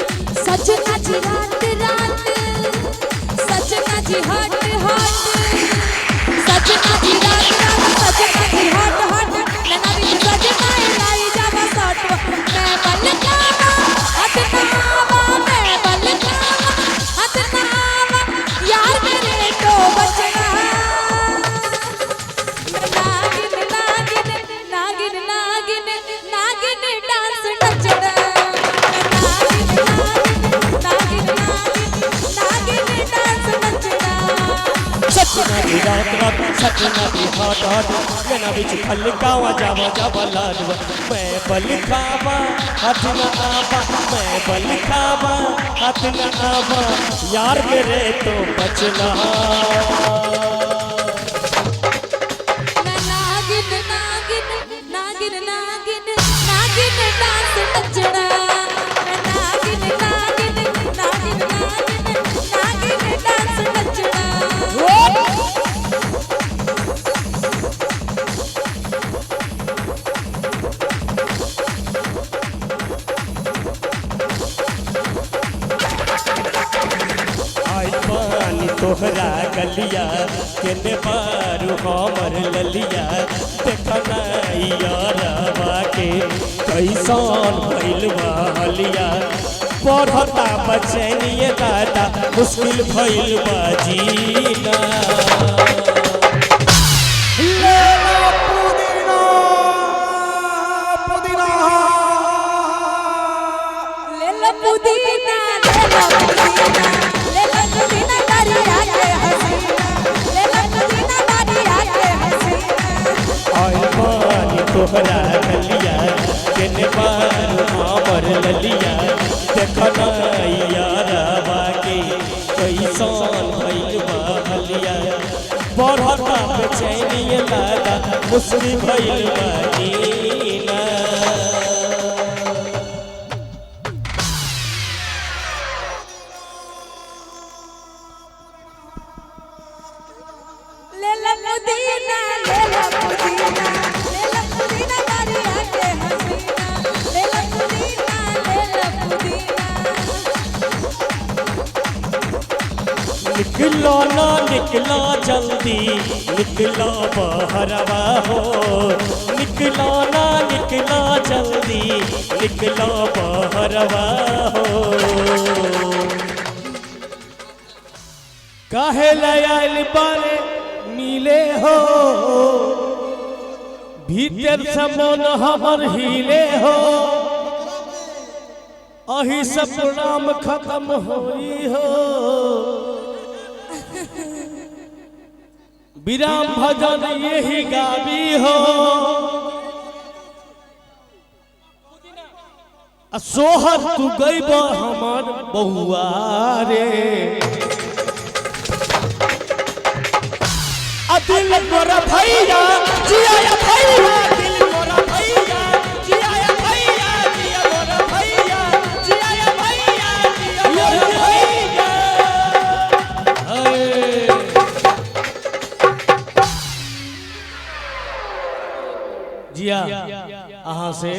सजना जी रात रात सजना जी हट हट सजना जी रात रात सजना जी हट हट नैना बिच सजना लाई जावा सट मैं बलकावा हट नावा मैं बलकावा हट नावा यार मेरे तो बचना नागिन नागिन नागिन नागिन नागिन डांस नचना सजना की रात रात सजना की हट हट नैना बिच खलकावा जावा जावा लाडवा मैं बलकावा हाथ न आवा मैं बलकावा हाथ न आवा यार मेरे तो बचना नागिन नागिन नागिन नागिन नागिन डांस नचना नागिन नागिन नागिन नागिन नागिन डांस नचना तोहरा गलिया केने बारू हमर ललिया देखना यारवा के कैसन भइल बलिया पढ़ता बचनिए दादा मुश्किल भइल बा जीना ले लो पुदीना ले लो पुदीना दरिया के हसीना ले लो पुदीना दरिया के हसीना आय पानी तोहरा गलिया केने बारू हमर ललिया देखना यारवा के कैसन भइल बलिया पढ़ता बेचैनिए दादा मुश्किल भइल बा जीना ले लो पुदीना ले लो पुदीना ले लो पुदीना दरिया के हसीना ले लो पुदीना ले लो पुदीना निकलो ना निकलो जल्दी निकलो बहरवा हो निकलो ना निकलो जल्दी निकलो बहरवा हो काहे लायल बारे मिले हो भीतर से मन हमर हिले हो अही सब नाम खत्म होई हो विराम भजन यही गावी हो सोहर तू गईब हमर बउआ रे दिल मोरा भैया जिया भैया दिल मोरा भैया जिया भैया जिया मोरा भैया जिया भैया जिया मोरा भैया जिया अहाँ से